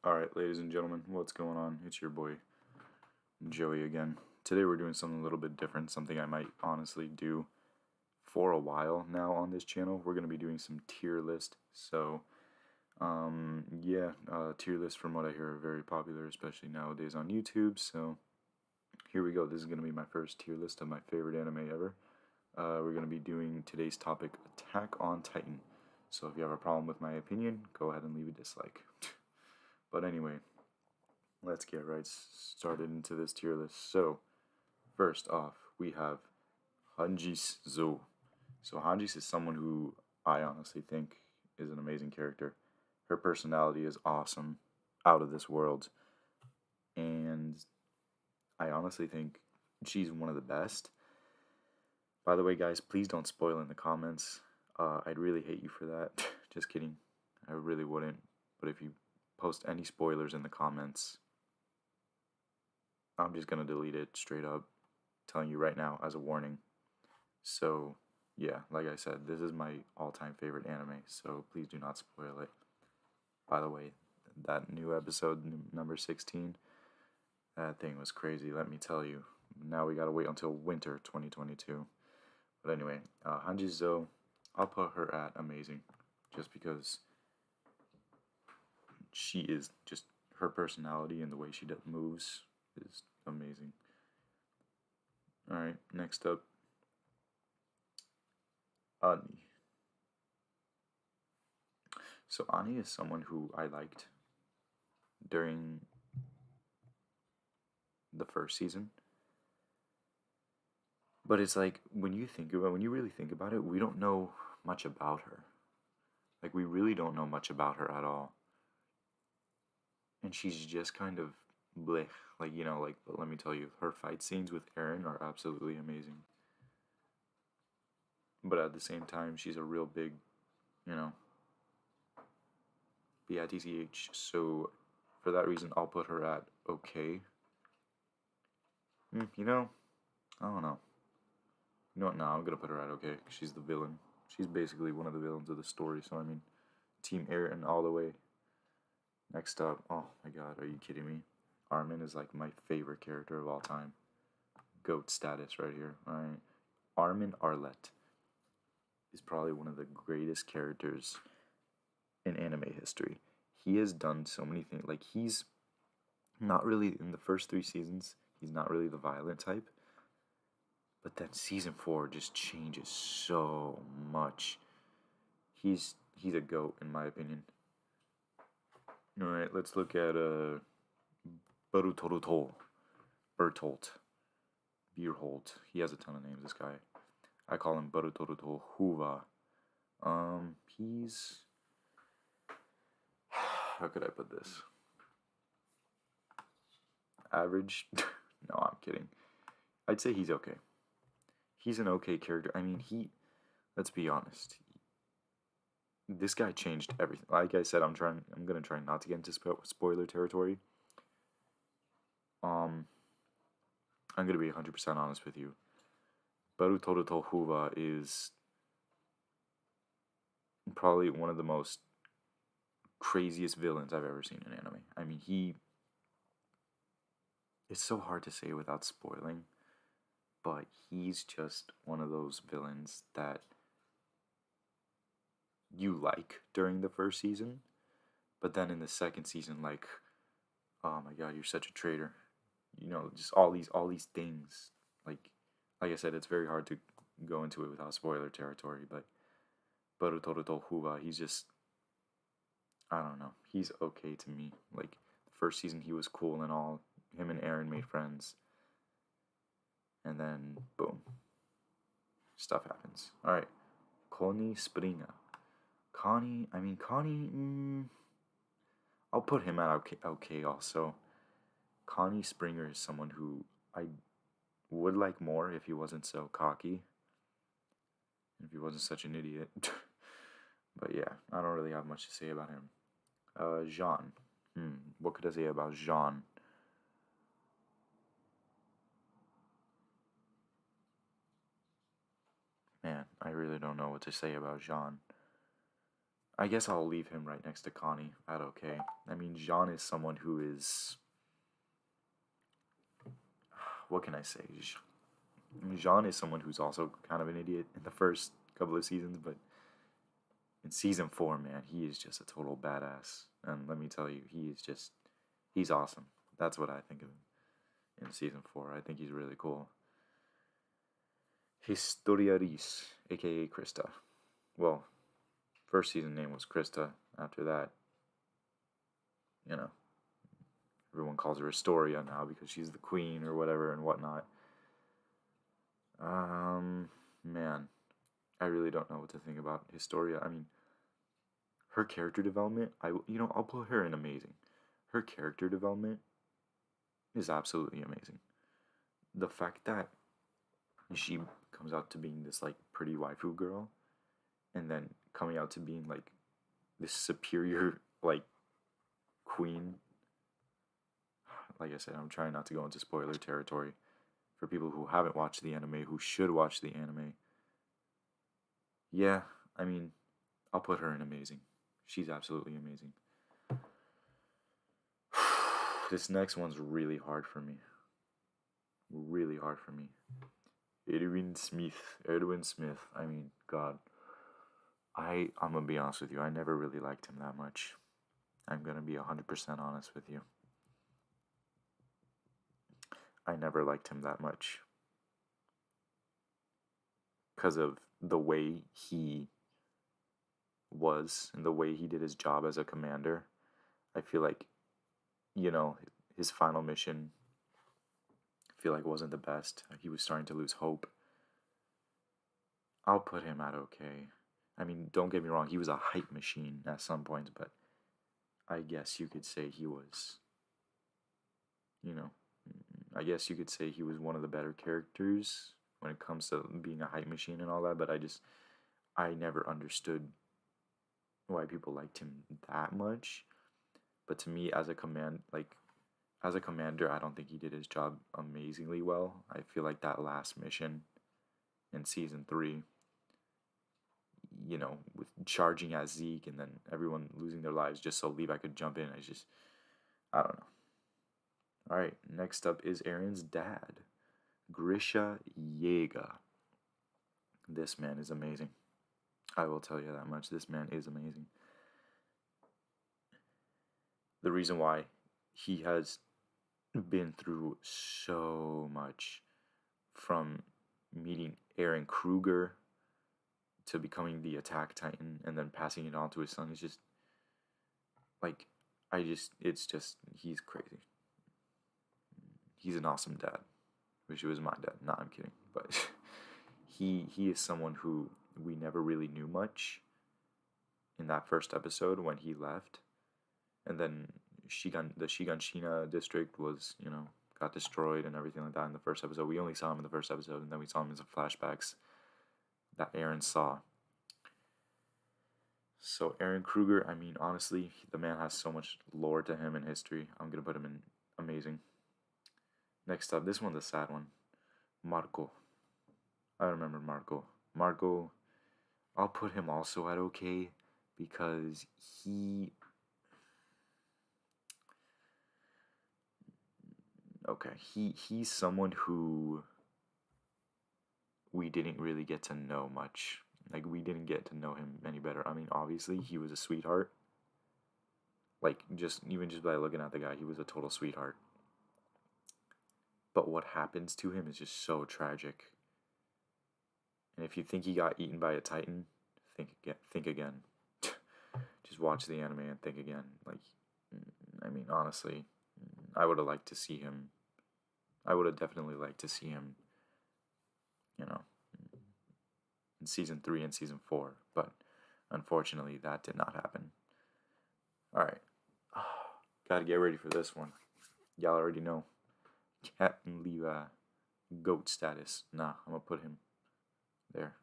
Alright, ladies and gentlemen, what's going on? It's your boy, Joey again. Today we're doing something a little bit different, something I might honestly do for a while now on this channel. We're going to be doing some tier list. So, tier lists from what I hear are very popular, especially nowadays on YouTube. So, here we go. This is going to be my first tier list of my favorite anime ever. We're going to be doing today's topic, Attack on Titan. So if you have a problem with my opinion, go ahead and leave a dislike. But anyway, let's get right started into this tier list. So, first off, we have Hanjis Zo. So Hanjis is someone who I honestly think is an amazing character. Her personality is awesome, out of this world, and I honestly think she's one of the best. By the way, guys, please don't spoil in the comments. I'd really hate you for that. Just kidding. I really wouldn't. But if you post any spoilers in the comments, I'm just gonna delete it straight up, telling you right now as a warning. So, yeah, like I said, this is my all-time favorite anime, so please do not spoil it. By the way, that new episode, number 16, that thing was crazy, let me tell you. Now we gotta wait until winter 2022. But anyway, Hanji Zo, I'll put her at amazing, just because she is just, her personality and the way she moves is amazing. Alright, next up, Ani. So Ani is someone who I liked during the first season. But it's like, when you really think about it, we don't know much about her. Like, we really don't know much about her at all. And she's just kind of bleh. Like, but let me tell you, her fight scenes with Eren are absolutely amazing. But at the same time, she's a real big, bitch. So, for that reason, I'll put her at okay. I don't know. You know what? No, I'm gonna put her at okay. She's the villain. She's basically one of the villains of the story. So I mean, Team Eren all the way. Next up, oh my god, are you kidding me? Armin is like my favorite character of all time. GOAT status right here. Alright. Armin Arlet is probably one of the greatest characters in anime history. He has done so many things. Like, he's not really, in the first 3 seasons, he's not really the violent type. But then season 4 just changes so much. He's a GOAT in my opinion. Alright, let's look at Bertolt. Beerholt. He has a ton of names, this guy. I call him Bertolt Huva. He's... How could I put this? Average? No, I'm kidding. I'd say he's okay. He's an okay character. I mean, let's be honest. This guy changed everything. Like I said, I'm gonna try not to get into spoiler territory. I'm gonna be 100% honest with you. Bertolt Huva is probably one of the most craziest villains I've ever seen in anime. I mean, it's so hard to say without spoiling, but he's just one of those villains that you like during the first season, but then in the second season, like, oh my god, you're such a traitor. Just all these things. Like I said, it's very hard to go into it without spoiler territory, but Bertolt Huva, he's just, I don't know, he's okay to me. Like, the first season he was cool and all. Him and Eren made friends. And then, boom. Stuff happens. Alright. Connie Springer. Connie, I'll put him at okay also. Connie Springer is someone who I would like more if he wasn't so cocky. If he wasn't such an idiot. But yeah, I don't really have much to say about him. Jean. What could I say about Jean? Man, I really don't know what to say about Jean. I guess I'll leave him right next to Connie at okay. I mean, Jean is someone who is. What can I say? Jean is someone who's also kind of an idiot in the first couple of seasons, but in season 4, man, he is just a total badass. And let me tell you, he's awesome. That's what I think of him in season 4. I think he's really cool. Historia Reese, aka Krista. Well, first season name was Krista. After that, you know, everyone calls her Historia now because she's the queen or whatever and whatnot. Man, I really don't know what to think about Historia. I mean, her character development, I'll put her in amazing. Her character development is absolutely amazing. The fact that she comes out to being this like pretty waifu girl, and then coming out to being like this superior like queen. Like I said, I'm trying not to go into spoiler territory for people who haven't watched the anime, who should watch the anime. Yeah, I mean, I'll put her in amazing. She's absolutely amazing. This next one's really hard for me. Really hard for me. Edwin Smith. I mean, God. I'm gonna be honest with you. I never really liked him that much. I'm gonna be 100% honest with you. I never liked him that much. Because of the way he was and the way he did his job as a commander. I feel like, his final mission, I feel like wasn't the best. He was starting to lose hope. I'll put him at okay. I mean, don't get me wrong, he was a hype machine at some points, but I guess you could say he was, I guess you could say he was one of the better characters when it comes to being a hype machine and all that, but I never understood why people liked him that much. But to me, as a commander, I don't think he did his job amazingly well. I feel like that last mission in season 3, with charging at Zeke and then everyone losing their lives just so Levi could jump in, I don't know. Alright, next up is Aaron's dad, Grisha Yeager. This man is amazing. I will tell you that much. This man is amazing. The reason why he has been through so much, from meeting Aaron Kruger to becoming the Attack Titan and then passing it on to his son, is just like, he's crazy. He's an awesome dad. Wish he was my dad. Nah, I'm kidding. But he is someone who we never really knew much in that first episode when he left. And then the Shiganshina district was, got destroyed and everything like that in the first episode. We only saw him in the first episode, and then we saw him in some flashbacks that Aaron saw. So Aaron Kruger, I mean, honestly, the man has so much lore to him in history. I'm going to put him in amazing. Next up, this one's a sad one. Marco. I remember Marco. Marco, I'll put him also at okay because he's someone who we didn't really get to know much. Like, we didn't get to know him any better. I mean, obviously, he was a sweetheart. Like, even just by looking at the guy, he was a total sweetheart. But what happens to him is just so tragic. And if you think he got eaten by a Titan, think again. Just watch the anime and think again. Like, I mean, honestly, I would have liked to see him. I would have definitely liked to see him, in season 3 and season 4. But unfortunately, that did not happen. Alright. Gotta get ready for this one. Y'all already know. Captain Levi, GOAT status. Nah, I'm gonna put him there.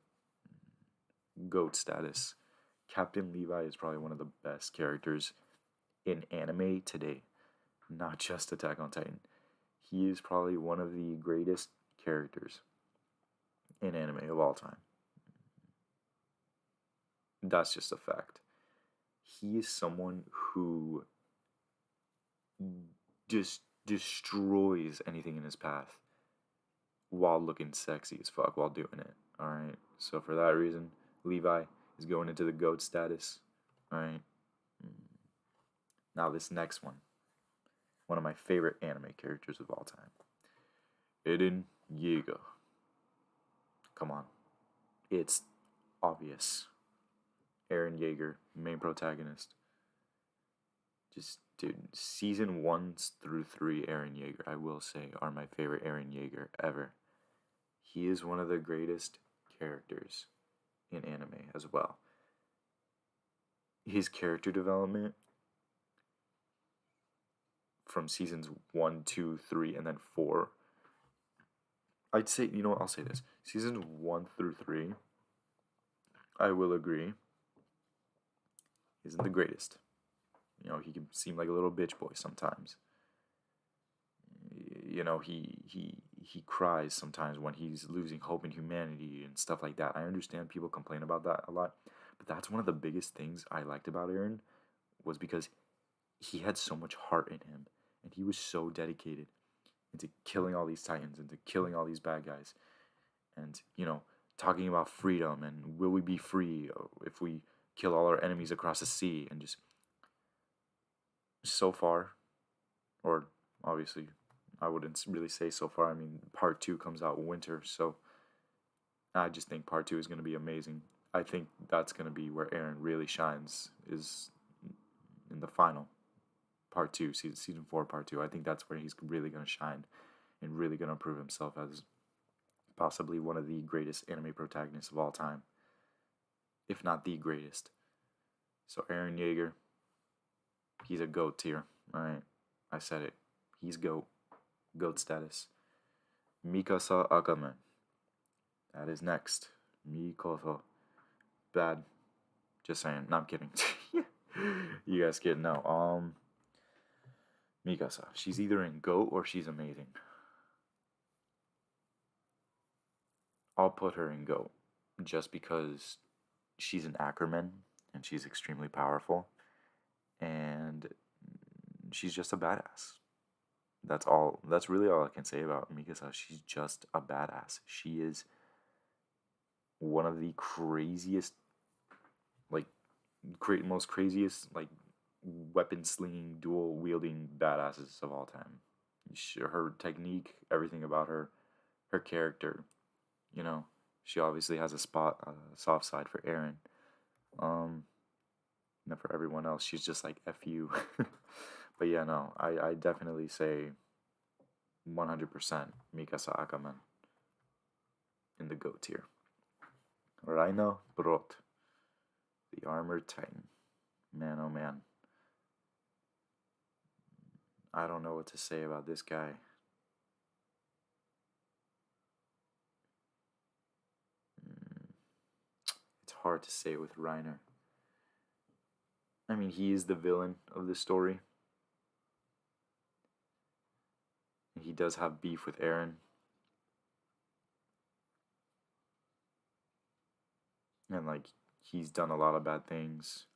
GOAT status. Captain Levi is probably one of the best characters in anime today. Not just Attack on Titan. He is probably one of the greatest characters in anime of all time. That's just a fact. he is someone who just destroys anything in his path while looking sexy as fuck while doing it. Alright, so for that reason, Levi is going into the GOAT status. Alright, now this next one of my favorite anime characters of all time, Eren Yeager. Come on, it's obvious. Eren Yeager, main protagonist. Just, dude, season 1 through 3 Eren Yeager, I will say, are my favorite Eren Yeager ever. He is one of the greatest characters in anime as well. His character development from seasons 1, 2, 3, and then 4. I'd say, you know what, I'll say this. Seasons 1 through 3, I will agree, isn't the greatest. You know, he can seem like a little bitch boy sometimes. You know, he cries sometimes when he's losing hope in humanity and stuff like that. I understand people complain about that a lot, but that's one of the biggest things I liked about Eren, was because he had so much heart in him, and he was so dedicated into killing all these titans, into killing all these bad guys, and, you know, talking about freedom and will we be free if we kill all our enemies across the sea, and just so far, or obviously I wouldn't really say so far. I mean, part 2 comes out winter, so I just think part 2 is going to be amazing. I think that's going to be where Eren really shines, is in the final part 2, season 4, part 2. I think that's where he's really going to shine and really going to prove himself as possibly one of the greatest anime protagonists of all time, if not the greatest. So Eren Yeager, he's a GOAT tier. Alright, I said it. He's GOAT. GOAT status. Mikasa Akame. That is next. Mikasa. Bad. Just saying. No, I'm kidding. You guys get no. Mikasa. She's either in GOAT or she's amazing. I'll put her in GOAT just because she's an Ackerman and she's extremely powerful, and she's just a badass. That's all. That's really all I can say about Mikasa. She's just a badass. She is one of the craziest, like, most craziest, like, weapon slinging, dual wielding badasses of all time. Her technique, everything about her, her character, you know, she obviously has a soft side for Eren. And for everyone else, she's just like F you. But yeah, no, I definitely say 100% Mikasa Akame in the GOAT tier. Reiner Brot, the Armored Titan. Man, oh man. I don't know what to say about this guy. It's hard to say with Reiner. I mean, he is the villain of the story. He does have beef with Eren. And, like, he's done a lot of bad things.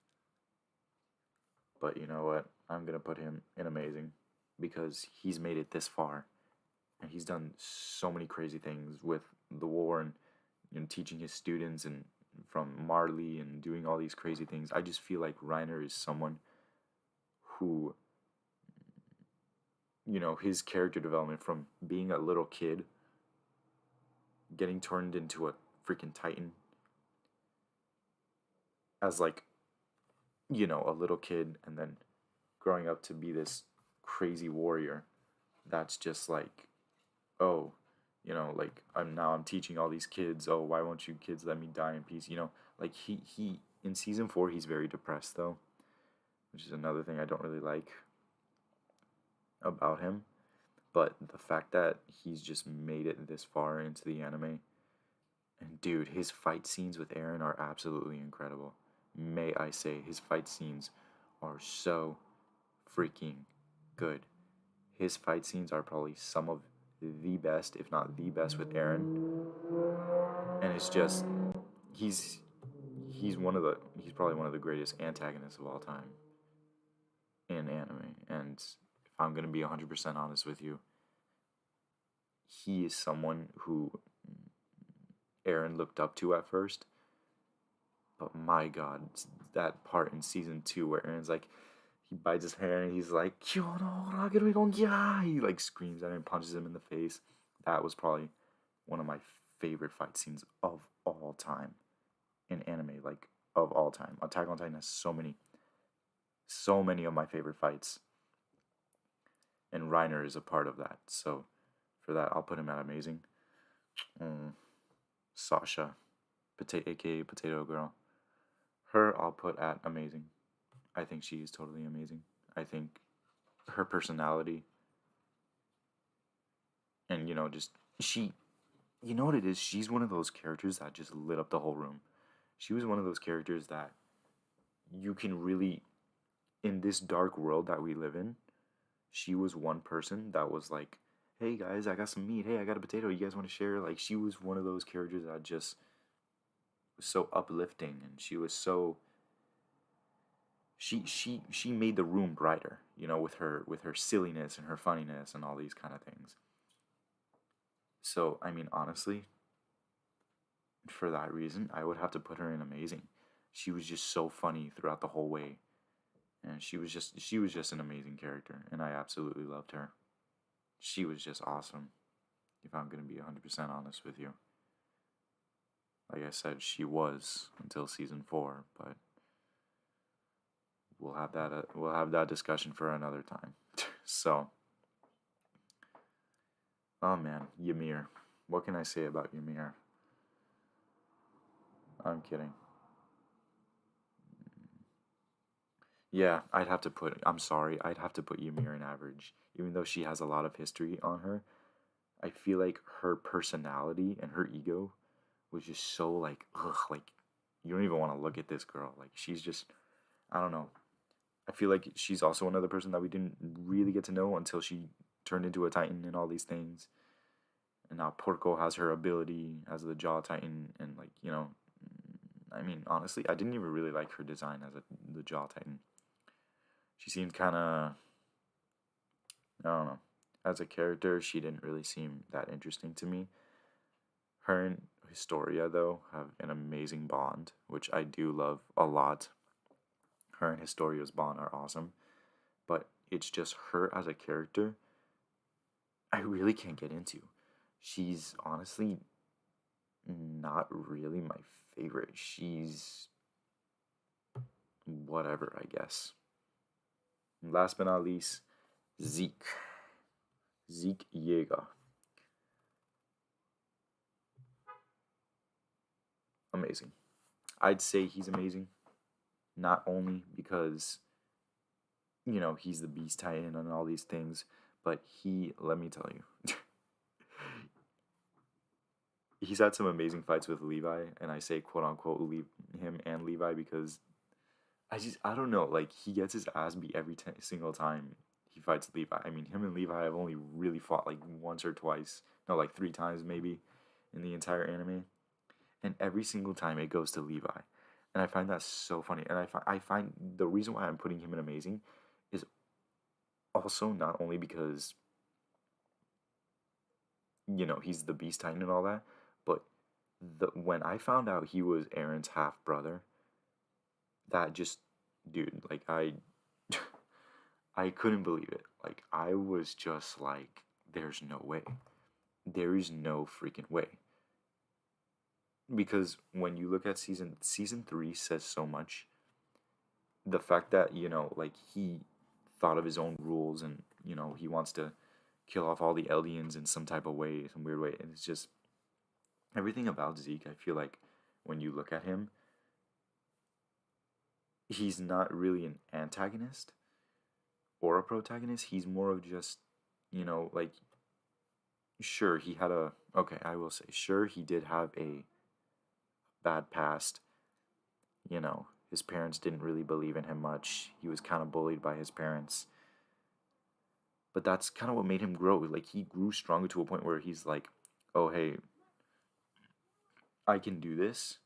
But you know what? I'm going to put him in amazing because he's made it this far. And he's done so many crazy things with the war and, you know, teaching his students and from Marley and doing all these crazy things. I just feel like Reiner is someone who, you know, his character development from being a little kid, getting turned into a freaking Titan, as, like, you know, a little kid, and then growing up to be this crazy warrior. That's just like, oh, you know, like, I'm teaching all these kids. Oh, why won't you kids let me die in peace? You know, like, he in season 4 he's very depressed though, which is another thing I don't really like about him. But the fact that he's just made it this far into the anime, and dude, his fight scenes with Eren are absolutely incredible. May I say, his fight scenes are so freaking good. His fight scenes are probably some of the best, if not the best, with Eren. And it's just, he he's probably one of the greatest antagonists of all time in anime. And if I'm gonna be 100% honest with you, he is someone who Aaron looked up to at first. But my God, that part in season 2 where Aaron's like, he bites his hair and he's like, he like screams at him and punches him in the face. That was probably one of my favorite fight scenes of all time in anime, like of all time. Attack on Titan has so many of my favorite fights, and Reiner is a part of that. So for that, I'll put him at amazing. Sasha, aka Potato Girl, her I'll put at amazing. I think she is totally amazing. I think her personality and just she, you know what it is? She's one of those characters that just lit up the whole room. She was one of those characters that you can really, in this dark world that we live in, she was one person that was like, hey guys, I got some meat. Hey, I got a potato. You guys want to share? Like, she was one of those characters that just was so uplifting, and she was so. She made the room brighter, with her silliness and her funniness and all these kind of things. So I mean, honestly, for that reason, I would have to put her in amazing. She was just so funny throughout the whole way, and she was just an amazing character, and I absolutely loved her. She was just awesome. If I'm gonna be 100% honest with you, like I said, she was until season 4, but we'll have that discussion for another time. So, oh man, Ymir. What can I say about Ymir? I'm kidding. Yeah, I'm sorry, I'd have to put Ymir in average. Even though she has a lot of history on her, I feel like her personality and her ego was just so like, ugh, like, you don't even want to look at this girl. Like, she's just, I don't know. I feel like she's also another person that we didn't really get to know until she turned into a Titan and all these things. And now Porco has her ability as the Jaw Titan, and like, I mean, honestly, I didn't even really like her design as the Jaw Titan. She seemed kind of, I don't know, as a character, she didn't really seem that interesting to me. Her and Historia, though, have an amazing bond, which I do love a lot. Her and Historia's bond are awesome, but it's just her as a character, I really can't get into. She's honestly not really my favorite. She's whatever, I guess. And last but not least, Zeke. Zeke Yeager. Amazing. I'd say he's amazing, not only because, he's the Beast Titan and all these things, but let me tell you, he's had some amazing fights with Levi, and I say quote unquote him and Levi because I don't know, like, he gets his ass beat every single time he fights Levi. I mean, him and Levi have only really fought like once or twice, no, like 3 times maybe in the entire anime, and every single time it goes to Levi. And I find that so funny. And I find the reason why I'm putting him in amazing is also not only because, he's the Beast Titan and all that, but when I found out he was Aaron's half brother, that just, dude, like, I couldn't believe it. Like, I was just like, there's no way. There is no freaking way. Because when you look at season 3 says so much. The fact that, like, he thought of his own rules, and, he wants to kill off all the Eldians in some type of way, some weird way. And it's just everything about Zeke, I feel like when you look at him, he's not really an antagonist or a protagonist. He's more of just, like, sure, I will say, sure, he did have a bad past. His parents didn't really believe in him much. He was kind of bullied by his parents. But that's kind of what made him grow. Like, he grew stronger to a point where he's like, oh, hey, I can do this.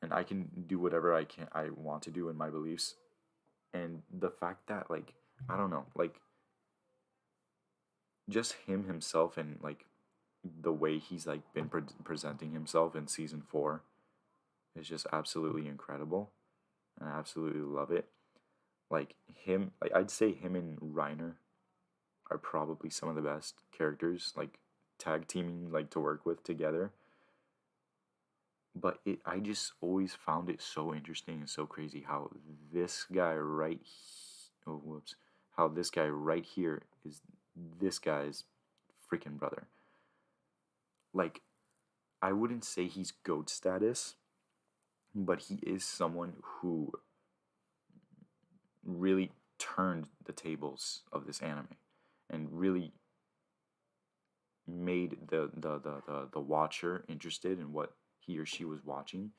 and I can do whatever I want to do in my beliefs. And the fact that, like, I don't know, like, just him himself, and like the way he's like been presenting himself in season 4 is just absolutely incredible, and I absolutely love it. Like him, like I'd say him and Reiner are probably some of the best characters, like tag teaming, like to work with together. But I just always found it so interesting and so crazy how this guy oh whoops, how this guy right here is this guy's freaking brother. Like, I wouldn't say he's GOAT status, but he is someone who really turned the tables of this anime and really made the watcher interested in what he or she was watching,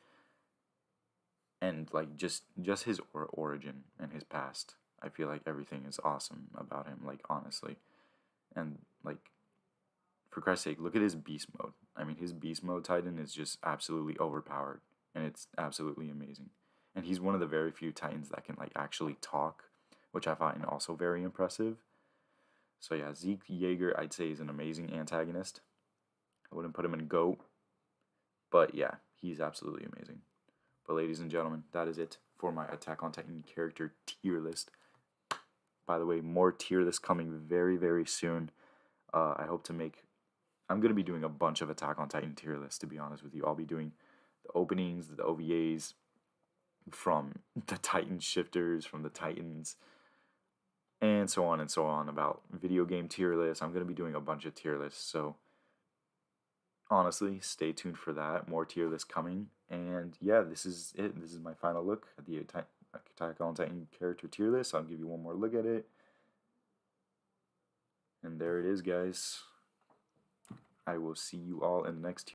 and like just his origin and his past. I feel like everything is awesome about him, like honestly. And like, for Christ's sake, look at his beast mode. I mean, his beast mode Titan is just absolutely overpowered, and it's absolutely amazing. And he's one of the very few Titans that can like actually talk, which I find also very impressive. So yeah, Zeke Yeager, I'd say, is an amazing antagonist. I wouldn't put him in GOAT, but yeah, he's absolutely amazing. But ladies and gentlemen, that is it for my Attack on Titan character tier list. By the way, more tier lists coming very, very soon. I hope to make... I'm going to be doing a bunch of Attack on Titan tier lists, to be honest with you. I'll be doing the openings, the OVAs, from the Titan shifters, from the Titans, and so on about video game tier lists. I'm going to be doing a bunch of tier lists, so honestly, stay tuned for that. More tier lists coming. And yeah, this is it. This is my final look at the Attack on Titan character tier list. I'll give you one more look at it. And there it is, guys. I will see you all in the next